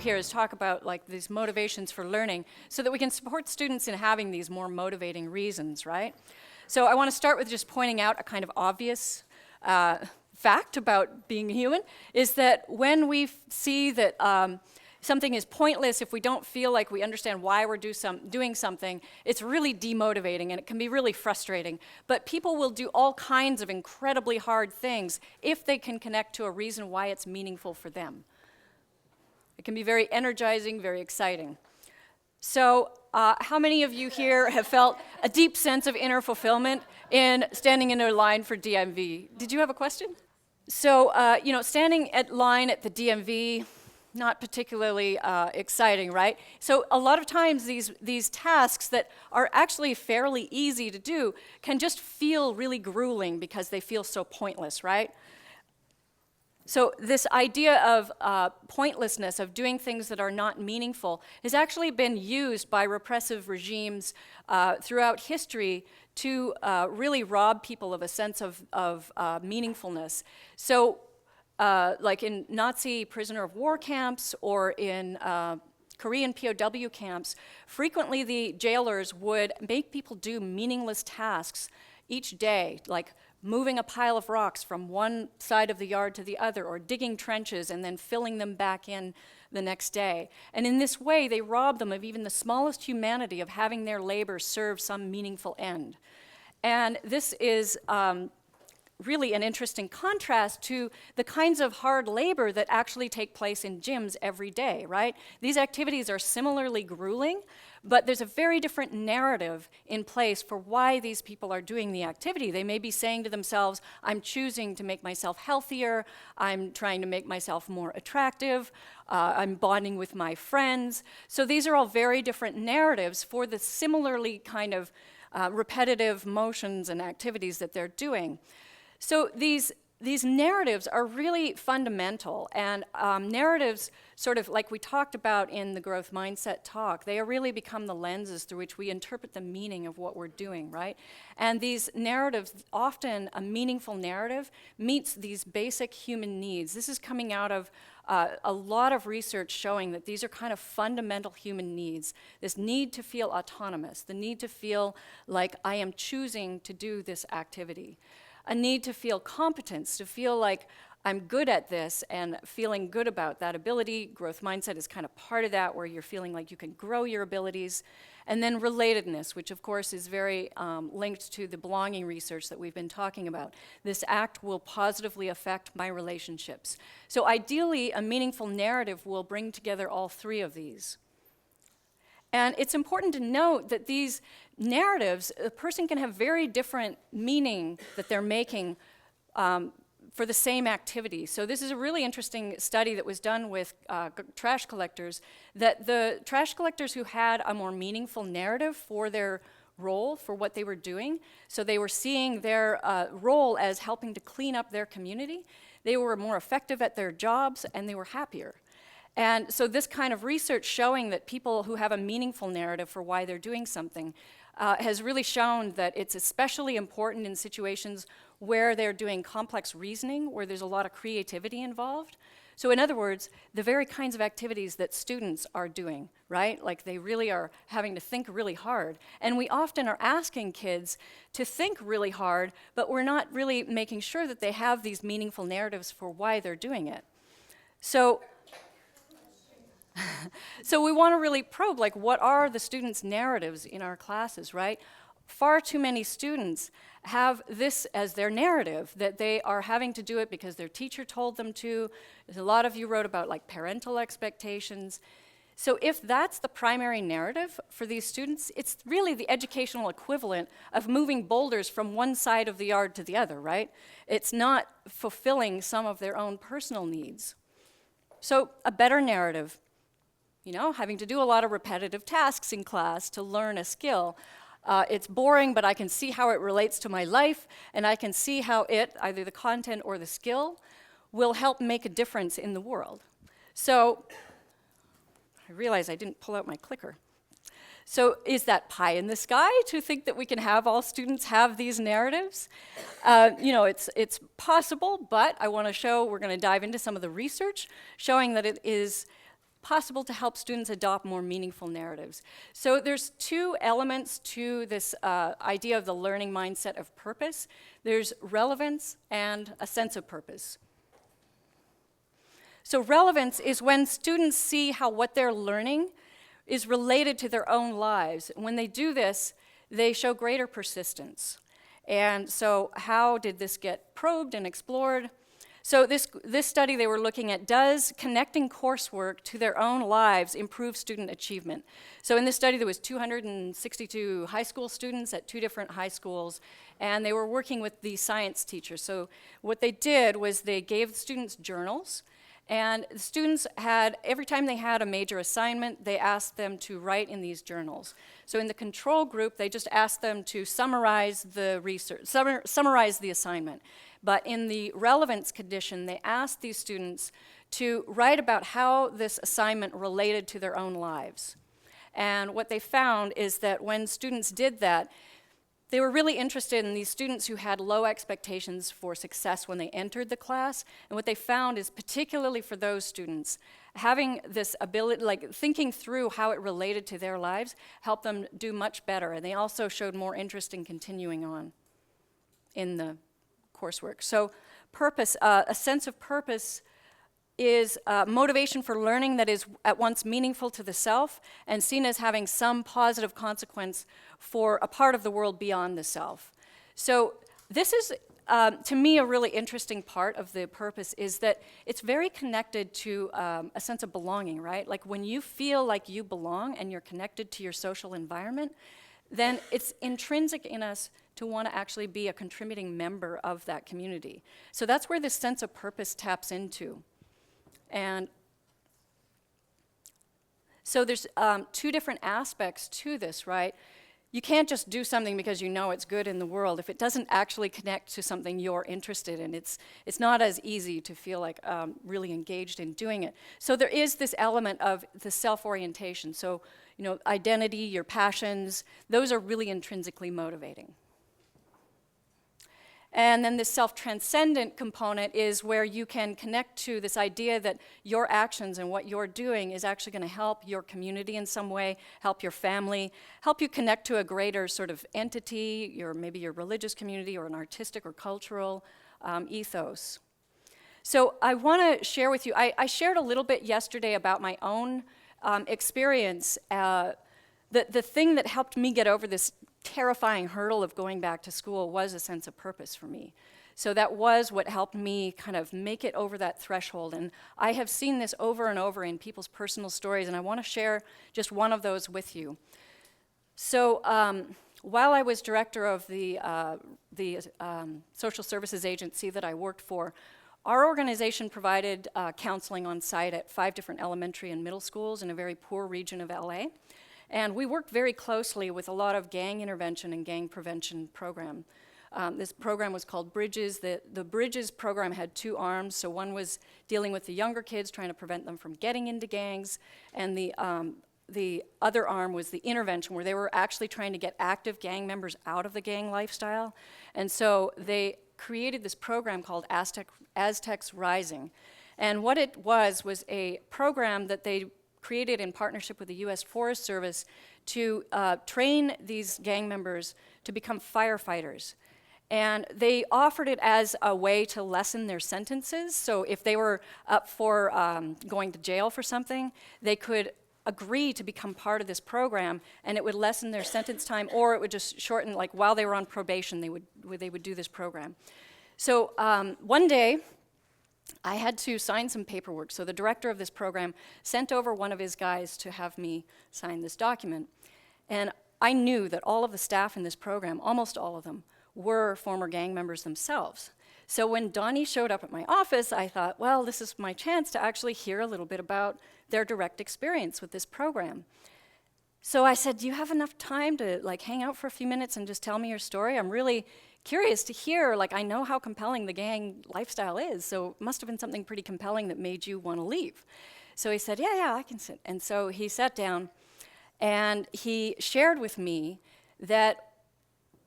here is talk about like these motivations for learning so that we can support students in having these more motivating reasons, right? So I want to start with just pointing out a kind of obvious fact about being human, is that when we see that something is pointless, if we don't feel like we understand why we're doing something, it's really demotivating and it can be really frustrating. But people will do all kinds of incredibly hard things if they can connect to a reason why it's meaningful for them. It can be very energizing, very exciting. So how many of you here have felt a deep sense of inner fulfillment in standing in a line for DMV? Did you have a question? So, standing at line at the DMV, not particularly exciting, right? So a lot of times these tasks that are actually fairly easy to do can just feel really grueling because they feel so pointless, right? So this idea of pointlessness, of doing things that are not meaningful, has actually been used by repressive regimes throughout history to really rob people of a sense of meaningfulness. So like in Nazi prisoner of war camps or in Korean POW camps, frequently the jailers would make people do meaningless tasks each day, like moving a pile of rocks from one side of the yard to the other, or digging trenches and then filling them back in the next day. And in this way, they rob them of even the smallest humanity of having their labor serve some meaningful end. And this is really an interesting contrast to the kinds of hard labor that actually take place in gyms every day, right? These activities are similarly grueling, but there's a very different narrative in place for why these people are doing the activity. They may be saying to themselves, I'm choosing to make myself healthier, I'm trying to make myself more attractive, I'm bonding with my friends. So these are all very different narratives for the similarly kind of repetitive motions and activities that they're doing. So these narratives are really fundamental, and narratives, sort of like we talked about in the growth mindset talk, they really become the lenses through which we interpret the meaning of what we're doing, right? And these narratives, often a meaningful narrative, meets these basic human needs. This is coming out of a lot of research showing that these are kind of fundamental human needs. This need to feel autonomous, the need to feel like I am choosing to do this activity. A need to feel competence, to feel like I'm good at this and feeling good about that ability. Growth mindset is kind of part of that, where you're feeling like you can grow your abilities. And then relatedness, which of course is very linked to the belonging research that we've been talking about. This act will positively affect my relationships. So ideally, a meaningful narrative will bring together all three of these. And it's important to note that these narratives, a person can have very different meaning that they're making for the same activity. So this is a really interesting study that was done with trash collectors, that the trash collectors who had a more meaningful narrative for their role, for what they were doing, so they were seeing their role as helping to clean up their community, they were more effective at their jobs and they were happier. And so this kind of research showing that people who have a meaningful narrative for why they're doing something has really shown that it's especially important in situations where they're doing complex reasoning, where there's a lot of creativity involved. So in other words, the very kinds of activities that students are doing, right? Like they really are having to think really hard. And we often are asking kids to think really hard, but we're not really making sure that they have these meaningful narratives for why they're doing it. So we want to really probe, like, what are the students' narratives in our classes, right? Far too many students have this as their narrative, that they are having to do it because their teacher told them to. A lot of you wrote about, like, parental expectations. So if that's the primary narrative for these students, it's really the educational equivalent of moving boulders from one side of the yard to the other, right? It's not fulfilling some of their own personal needs. So a better narrative. Having to do a lot of repetitive tasks in class to learn a skill. It's boring, but I can see how it relates to my life, and I can see how it, either the content or the skill, will help make a difference in the world. So, I realize I didn't pull out my clicker. So is that pie in the sky to think that we can have all students have these narratives? It's possible, but I want to show, we're going to dive into some of the research showing that it is possible to help students adopt more meaningful narratives. So there's two elements to this idea of the learning mindset of purpose. There's relevance and a sense of purpose. So relevance is when students see how what they're learning is related to their own lives. When they do this, they show greater persistence. And so how did this get probed and explored? So this study, they were looking at, does connecting coursework to their own lives improve student achievement? So in this study, there was 262 high school students at 2 different high schools, and they were working with the science teachers. So what they did was they gave students journals, and the students had, every time they had a major assignment, they asked them to write in these journals. So in the control group, they just asked them to summarize the research, summarize the assignment. But in the relevance condition, they asked these students to write about how this assignment related to their own lives. And what they found is that when students did that, they were really interested in these students who had low expectations for success when they entered the class. And what they found is, particularly for those students, having this ability, like thinking through how it related to their lives, helped them do much better. And they also showed more interest in continuing on in the coursework. So purpose, a sense of purpose is motivation for learning that is at once meaningful to the self and seen as having some positive consequence for a part of the world beyond the self. So this is, to me, a really interesting part of the purpose is that it's very connected to a sense of belonging, right? Like when you feel like you belong and you're connected to your social environment, then it's intrinsic in us to want to actually be a contributing member of that community. So that's where this sense of purpose taps into. And so there's 2 different aspects to this, right? You can't just do something because you know it's good in the world if it doesn't actually connect to something you're interested in. It's not as easy to feel like really engaged in doing it. So there is this element of the self-orientation. So, you know, identity, your passions, those are really intrinsically motivating. And then this self-transcendent component is where you can connect to this idea that your actions and what you're doing is actually going to help your community in some way, help your family, help you connect to a greater sort of entity, maybe your religious community or an artistic or cultural ethos. So I want to share with you, I shared a little bit yesterday about my own experience. The thing that helped me get over this terrifying hurdle of going back to school was a sense of purpose for me. So that was what helped me kind of make it over that threshold. And I have seen this over and over in people's personal stories, and I want to share just one of those with you. So while I was director of the social services agency that I worked for, our organization provided counseling on site at 5 different elementary and middle schools in a very poor region of LA. And we worked very closely with a lot of gang intervention and gang prevention program. This program was called Bridges. The Bridges program had 2 arms. So one was dealing with the younger kids, trying to prevent them from getting into gangs. And the other arm was the intervention, where they were actually trying to get active gang members out of the gang lifestyle. And so they created this program called Aztecs Rising. And what it was a program that they created in partnership with the U.S. Forest Service to train these gang members to become firefighters. And they offered it as a way to lessen their sentences. So if they were up for going to jail for something, they could agree to become part of this program, and it would lessen their sentence time, or it would just shorten, like while they were on probation, they would do this program. So one day, I had to sign some paperwork. So the director of this program sent over one of his guys to have me sign this document. And I knew that all of the staff in this program, almost all of them, were former gang members themselves. So when Donnie showed up at my office, I thought, well, this is my chance to actually hear a little bit about their direct experience with this program. So I said, do you have enough time to hang out for a few minutes and just tell me your story? I'm really curious to hear, I know how compelling the gang lifestyle is, so it must have been something pretty compelling that made you want to leave. So he said, yeah, I can sit. And so he sat down, and he shared with me that,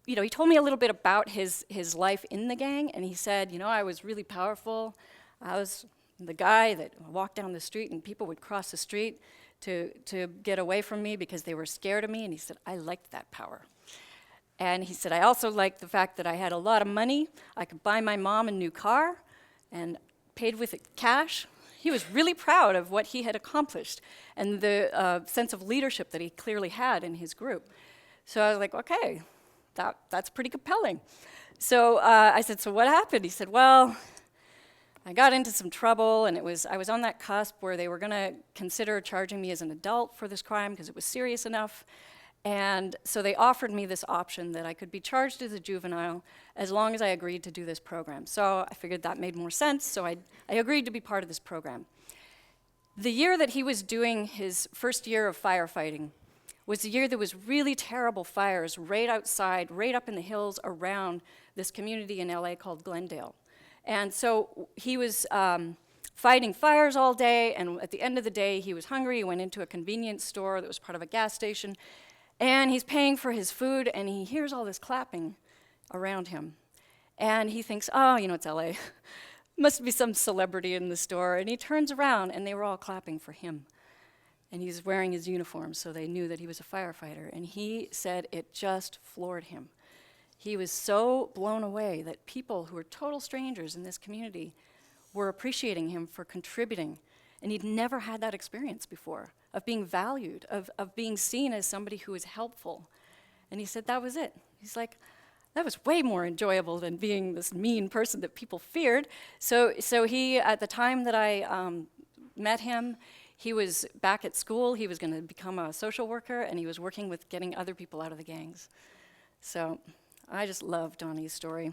he told me a little bit about his life in the gang, and he said, I was really powerful. I was the guy that walked down the street and people would cross the street to get away from me because they were scared of me. And he said, I liked that power. And he said, I also liked the fact that I had a lot of money. I could buy my mom a new car and paid with it cash. He was really proud of what he had accomplished and the sense of leadership that he clearly had in his group. So I was like, okay, that's pretty compelling. So I said, so what happened? He said, well, I got into some trouble, and I was on that cusp where they were going to consider charging me as an adult for this crime because it was serious enough. And so they offered me this option that I could be charged as a juvenile as long as I agreed to do this program. So I figured that made more sense, so I agreed to be part of this program. The year that he was doing his first year of firefighting was the year there was really terrible fires right outside, right up in the hills around this community in LA called Glendale. And so he was fighting fires all day, and at the end of the day, he was hungry. He went into a convenience store that was part of a gas station, and he's paying for his food, and he hears all this clapping around him. And he thinks, oh, it's LA. Must be some celebrity in the store. And he turns around, and they were all clapping for him. And he's wearing his uniform, so they knew that he was a firefighter. And he said it just floored him. He was so blown away that people who were total strangers in this community were appreciating him for contributing. And he'd never had that experience before, of being valued, of being seen as somebody who was helpful. And he said that was it. He's like, that was way more enjoyable than being this mean person that people feared. So he, at the time that I met him, he was back at school. He was going to become a social worker, and he was working with getting other people out of the gangs. So I just love Donnie's story.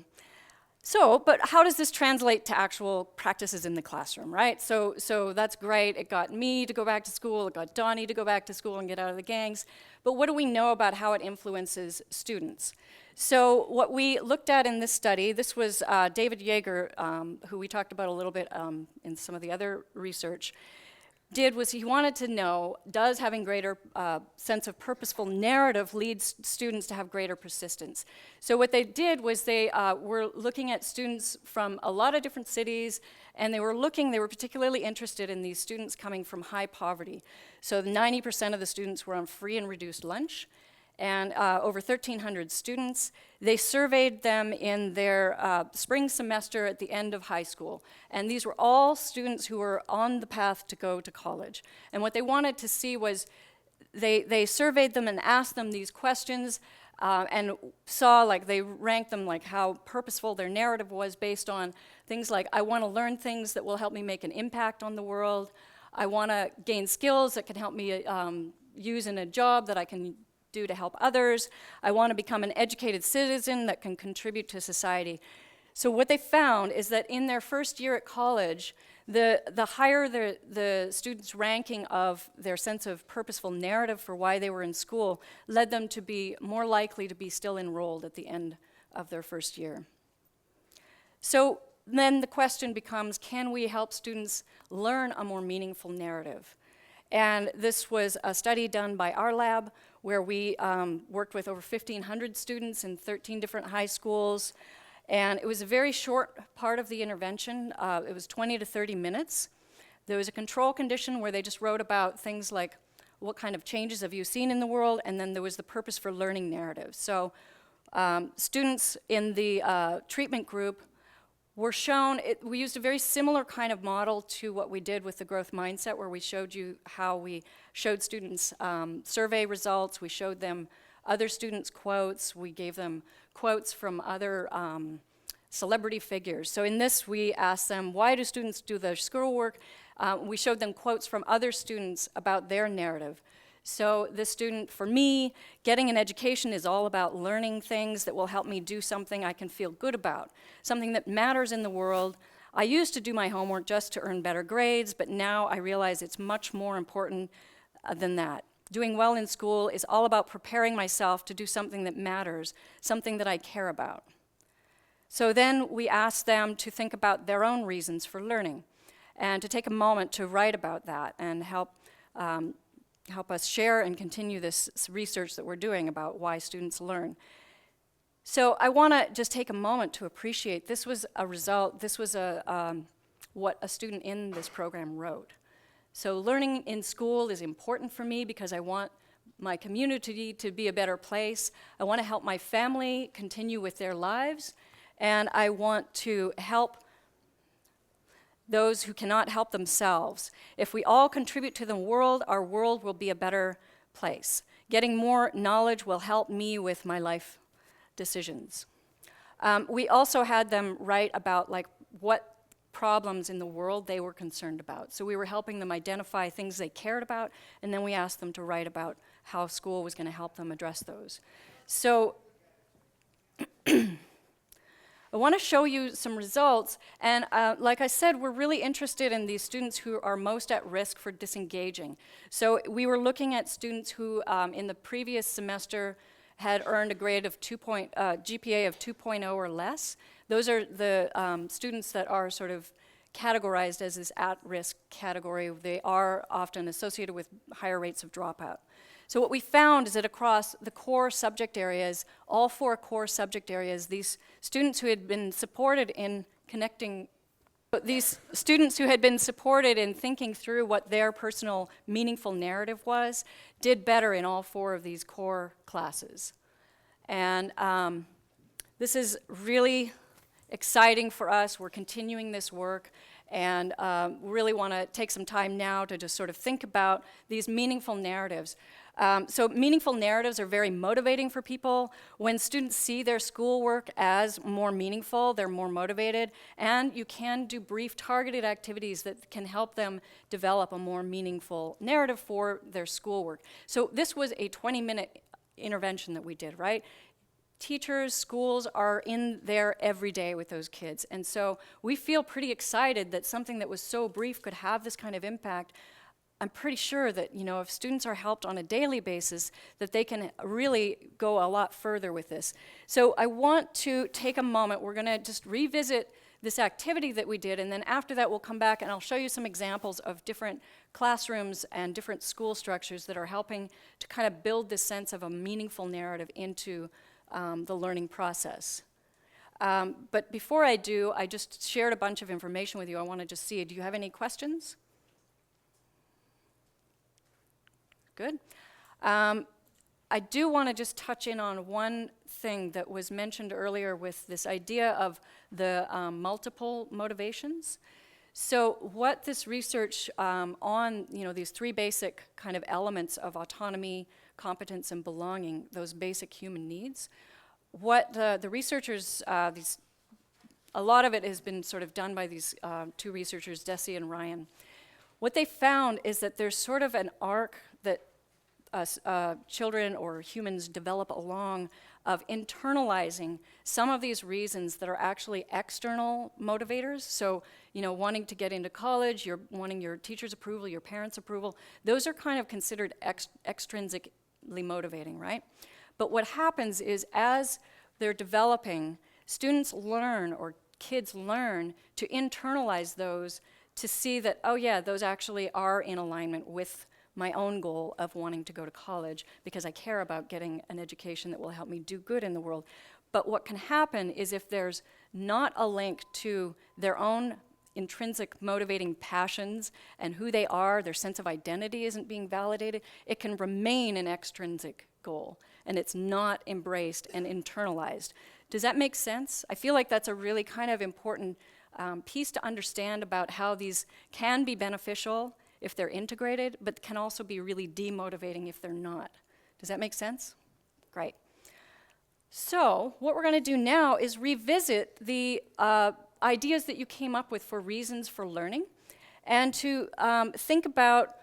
So, but how does this translate to actual practices in the classroom, right? So that's great. It got me to go back to school. It got Donnie to go back to school and get out of the gangs. But what do we know about how it influences students? So what we looked at in this study, this was David Yeager, who we talked about a little bit in some of the other research, was he wanted to know, does having greater sense of purposeful narrative lead students to have greater persistence? So what they did was they were looking at students from a lot of different cities, and they were particularly interested in these students coming from high poverty. So 90% of the students were on free and reduced lunch, and over 1,300 students. They surveyed them in their spring semester at the end of high school. And these were all students who were on the path to go to college. And what they wanted to see was they surveyed them and asked them these questions and saw, like, they ranked them like how purposeful their narrative was based on things like, I want to learn things that will help me make an impact on the world. I want to gain skills that can help me use in a job that I can do to help others. I want to become an educated citizen that can contribute to society. So what they found is that in their first year at college, the higher the students' ranking of their sense of purposeful narrative for why they were in school led them to be more likely to be still enrolled at the end of their first year. So then the question becomes, can we help students learn a more meaningful narrative? And this was a study done by our lab where we worked with over 1,500 students in 13 different high schools. And it was a very short part of the intervention. It was 20 to 30 minutes. There was a control condition where they just wrote about things like, what kind of changes have you seen in the world? And then there was the purpose for learning narrative. So students in the treatment group were shown, we used a very similar kind of model to what we did with the growth mindset, where we showed you how we showed students survey results, we showed them other students' quotes, we gave them quotes from other celebrity figures. So in this, we asked them, why do students do their schoolwork? We showed them quotes from other students about their narrative. So this student, for me, getting an education is all about learning things that will help me do something I can feel good about, something that matters in the world. I used to do my homework just to earn better grades, but now I realize it's much more important than that. Doing well in school is all about preparing myself to do something that matters, something that I care about. So then we asked them to think about their own reasons for learning and to take a moment to write about that and help us share and continue this research that we're doing about why students learn. So I want to just take a moment to appreciate this was a result, this was a what a student in this program wrote. So learning in school is important for me because I want my community to be a better place. I want to help my family continue with their lives, and I want to help those who cannot help themselves. If we all contribute to the world, our world will be a better place. Getting more knowledge will help me with my life decisions. We also had them write about like what problems in the world they were concerned about. So we were helping them identify things they cared about, and then we asked them to write about how school was going to help them address those. So I want to show you some results, and like I said, we're really interested in these students who are most at risk for disengaging. So we were looking at students who in the previous semester had earned a grade of GPA of 2.0 or less. Those are the students that are sort of categorized as this at-risk category. They are often associated with higher rates of dropout. So what we found is that across the core subject areas, all 4 core subject areas, these students who had been supported in thinking through what their personal meaningful narrative was, did better in all 4 of these core classes. And this is really exciting for us. We're continuing this work, and really want to take some time now to just sort of think about these meaningful narratives. So meaningful narratives are very motivating for people. When students see their schoolwork as more meaningful, they're more motivated, and you can do brief targeted activities that can help them develop a more meaningful narrative for their schoolwork. So this was a 20-minute intervention that we did, right? Teachers, schools are in there every day with those kids, and so we feel pretty excited that something that was so brief could have this kind of impact. I'm pretty sure that, you know, if students are helped on a daily basis, that they can really go a lot further with this. So I want to take a moment. We're going to just revisit this activity that we did, and then after that we'll come back and I'll show you some examples of different classrooms and different school structures that are helping to kind of build this sense of a meaningful narrative into the learning process. But before I do, I just shared a bunch of information with you. I want to just see, do you have any questions? Good. I do want to just touch in on one thing that was mentioned earlier with this idea of the multiple motivations. So what this research on, you know, these 3 basic kind of elements of autonomy, competence, and belonging, those basic human needs, what the researchers, a lot of it has been sort of done by these 2 researchers, Deci and Ryan. What they found is that there's sort of an arc that children or humans develop along of internalizing some of these reasons that are actually external motivators. So, you know, wanting to get into college, you're wanting your teacher's approval, your parents' approval, those are kind of considered extrinsically motivating, right? But what happens is as they're developing, students learn, or kids learn, to internalize those, to see that, oh yeah, those actually are in alignment with my own goal of wanting to go to college because I care about getting an education that will help me do good in the world. But what can happen is if there's not a link to their own intrinsic motivating passions and who they are, their sense of identity isn't being validated, it can remain an extrinsic goal, and it's not embraced and internalized. Does that make sense? I feel like that's a really kind of important piece to understand about how these can be beneficial if they're integrated, but can also be really demotivating if they're not. Does that make sense? Great. So what we're going to do now is revisit the ideas that you came up with for reasons for learning, and to think about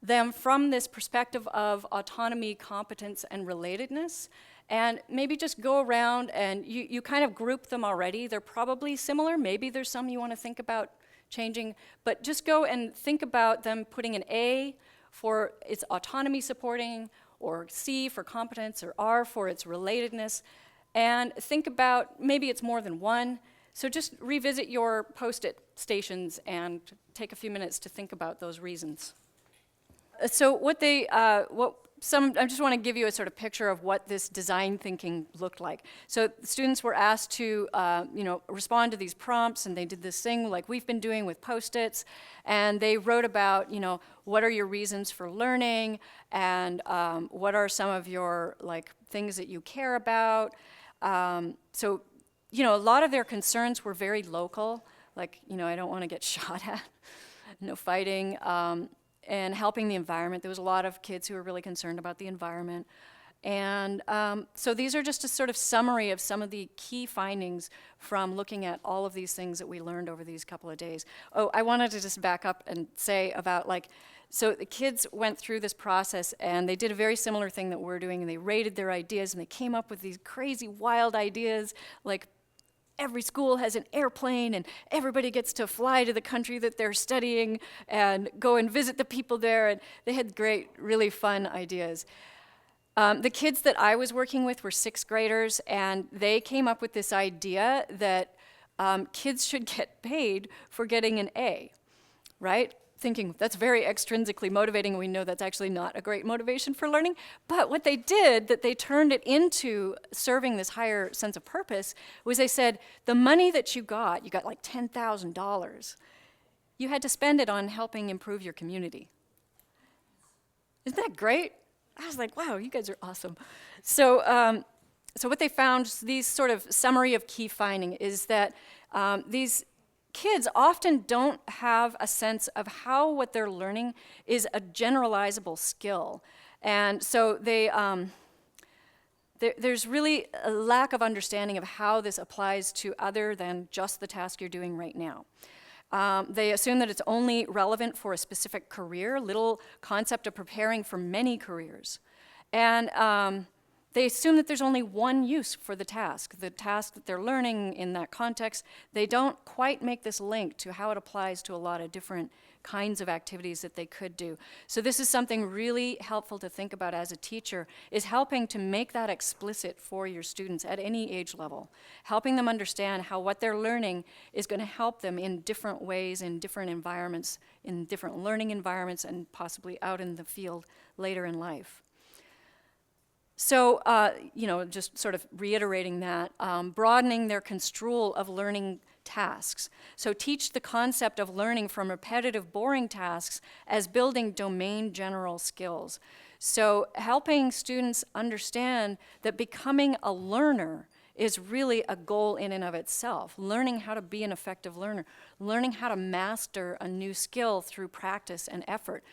them from this perspective of autonomy, competence, and relatedness, and maybe just go around and you kind of group them already. They're probably similar. Maybe there's some you want to think about changing, but just go and think about them putting an A for its autonomy supporting, or C for competence, or R for its relatedness, and think about, maybe it's more than one, so just revisit your post-it stations and take a few minutes to think about those reasons. So what I just want to give you a sort of picture of what this design thinking looked like. So students were asked to, respond to these prompts, and they did this thing like we've been doing with Post-its, and they wrote about, what are your reasons for learning, and what are some of your things that you care about. So, a lot of their concerns were very local, I don't want to get shot at, no fighting. And helping the environment. There was a lot of kids who were really concerned about the environment. And so these are just a sort of summary of some of the key findings from looking at all of these things that we learned over these couple of days. Oh, I wanted to just back up and say about so the kids went through this process and they did a very similar thing that we're doing, and they rated their ideas and they came up with these crazy wild ideas like every school has an airplane and everybody gets to fly to the country that they're studying and go and visit the people there, and they had great, really fun ideas. The kids that I was working with were 6th graders, and they came up with this idea that kids should get paid for getting an A, right? Thinking that's very extrinsically motivating, and we know that's actually not a great motivation for learning. But what they did, that they turned it into serving this higher sense of purpose, was they said, the money that you got like $10,000, you had to spend it on helping improve your community. Isn't that great? I was like, wow, you guys are awesome. So, so what they found, these sort of summary of key finding, is that these kids often don't have a sense of how what they're learning is a generalizable skill. And so there's really a lack of understanding of how this applies to other than just the task you're doing right now. They assume that it's only relevant for a specific career, little concept of preparing for many careers. And they assume that there's only one use for the task that they're learning in that context. They don't quite make this link to how it applies to a lot of different kinds of activities that they could do. So this is something really helpful to think about as a teacher, is helping to make that explicit for your students at any age level, helping them understand how what they're learning is going to help them in different ways, in different environments, in different learning environments, and possibly out in the field later in life. So, just sort of reiterating that, broadening their construal of learning tasks. So teach the concept of learning from repetitive, boring tasks as building domain general skills. So helping students understand that becoming a learner is really a goal in and of itself. Learning how to be an effective learner, learning how to master a new skill through practice and effort.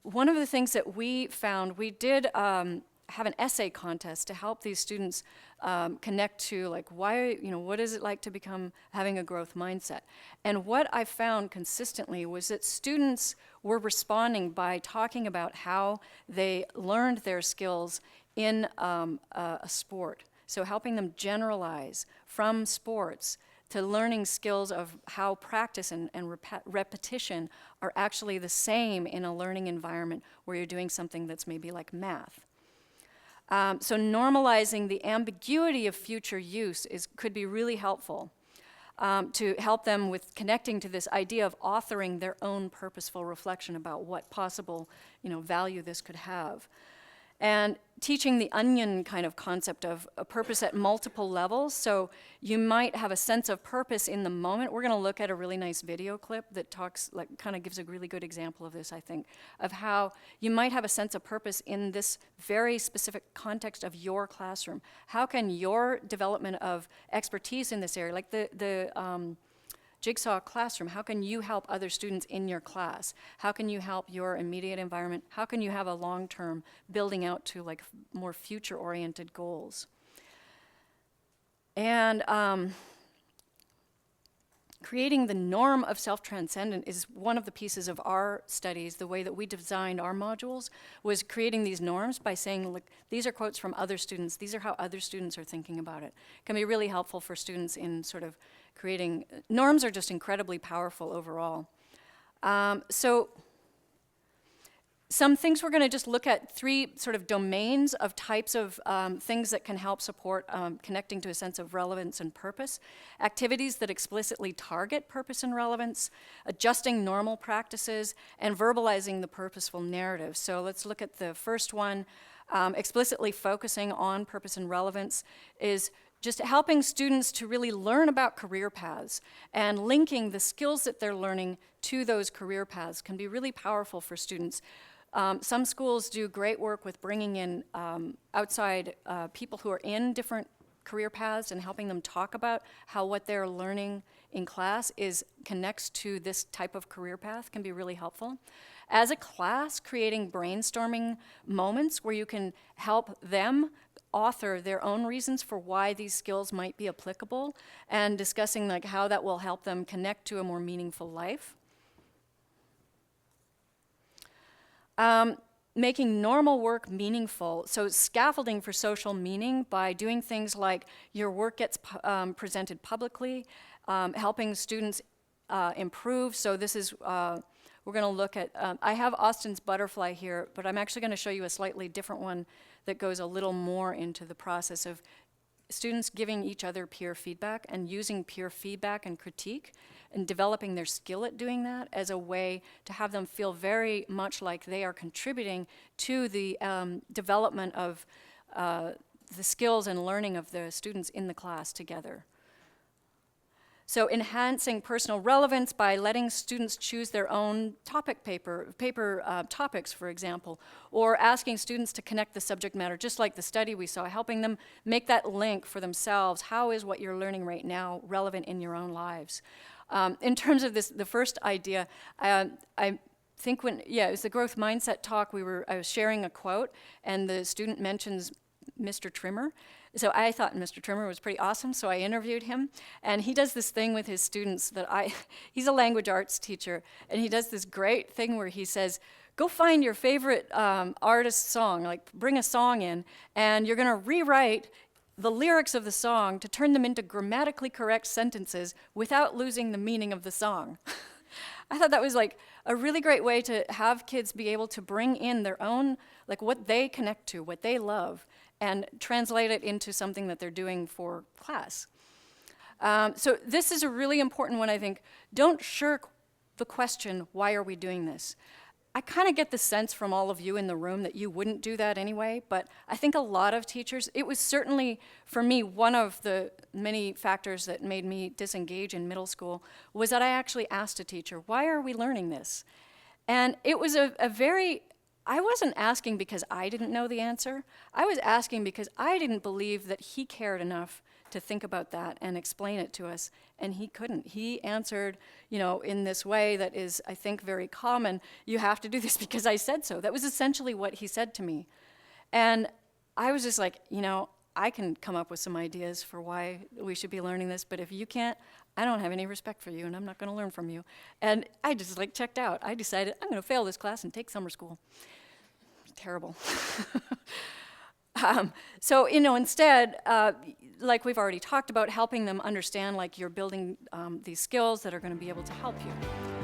One of the things that we found, we did have an essay contest to help these students connect to why, what is it like to become having a growth mindset? And what I found consistently was that students were responding by talking about how they learned their skills in a sport. So helping them generalize from sports to learning skills of how practice and repetition are actually the same in a learning environment where you're doing something that's maybe like math. So normalizing the ambiguity of future use could be really helpful to help them with connecting to this idea of authoring their own purposeful reflection about what possible value this could have. And teaching the onion kind of concept of a purpose at multiple levels. So you might have a sense of purpose in the moment. We're going to look at a really nice video clip that talks, kind of gives a really good example of this, I think, of how you might have a sense of purpose in this very specific context of your classroom. How can your development of expertise in this area, like the Jigsaw Classroom, how can you help other students in your class? How can you help your immediate environment? How can you have a long-term building out to more future-oriented goals? And creating the norm of self-transcendent is one of the pieces of our studies. The way that we designed our modules was creating these norms by saying, look, these are quotes from other students. These are how other students are thinking about it. It can be really helpful for students in sort of creating, norms are just incredibly powerful overall. So Some things we're going to just look at 3 sort of domains of types of things that can help support connecting to a sense of relevance and purpose. Activities that explicitly target purpose and relevance, adjusting normal practices, and verbalizing the purposeful narrative. So let's look at the first one. Explicitly focusing on purpose and relevance is just helping students to really learn about career paths, and linking the skills that they're learning to those career paths can be really powerful for students. Some schools do great work with bringing in outside people who are in different career paths and helping them talk about how what they're learning in class connects to this type of career path can be really helpful. As a class, creating brainstorming moments where you can help them author their own reasons for why these skills might be applicable, and discussing like how that will help them connect to a more meaningful life. Making normal work meaningful, so scaffolding for social meaning by doing things like your work gets presented publicly, helping students improve. So this is, we're going to look at, I have Austin's butterfly here, but I'm actually going to show you a slightly different one that goes a little more into the process of students giving each other peer feedback and using peer feedback and critique and developing their skill at doing that as a way to have them feel very much like they are contributing to the development of the skills and learning of the students in the class together. So enhancing personal relevance by letting students choose their own paper topics, for example, or asking students to connect the subject matter, just like the study we saw, helping them make that link for themselves. How is what you're learning right now relevant in your own lives? In terms of this, the first idea, I think it was the growth mindset talk, I was sharing a quote, and the student mentions Mr. Trimmer. So I thought Mr. Trimmer was pretty awesome, so I interviewed him. And he does this thing with his students he's a language arts teacher, and he does this great thing where he says, go find your favorite artist's song, like bring a song in, and you're gonna rewrite the lyrics of the song to turn them into grammatically correct sentences without losing the meaning of the song. I thought that was like a really great way to have kids be able to bring in their own, like what they connect to, what they love, and translate it into something that they're doing for class. So this is a really important one, I think. Don't shirk the question, why are we doing this? I kind of get the sense from all of you in the room that you wouldn't do that anyway, but I think a lot of teachers, it was certainly, for me, one of the many factors that made me disengage in middle school was that I actually asked a teacher, why are we learning this? And it was I wasn't asking because I didn't know the answer. I was asking because I didn't believe that he cared enough to think about that and explain it to us, and he couldn't. He answered, in this way that is, I think, very common. You have to do this because I said so. That was essentially what he said to me. And I was just like, I can come up with some ideas for why we should be learning this, but if you can't, I don't have any respect for you, and I'm not going to learn from you. And I just checked out. I decided I'm going to fail this class and take summer school. Terrible. So, instead, like we've already talked about, helping them understand, you're building these skills that are going to be able to help you.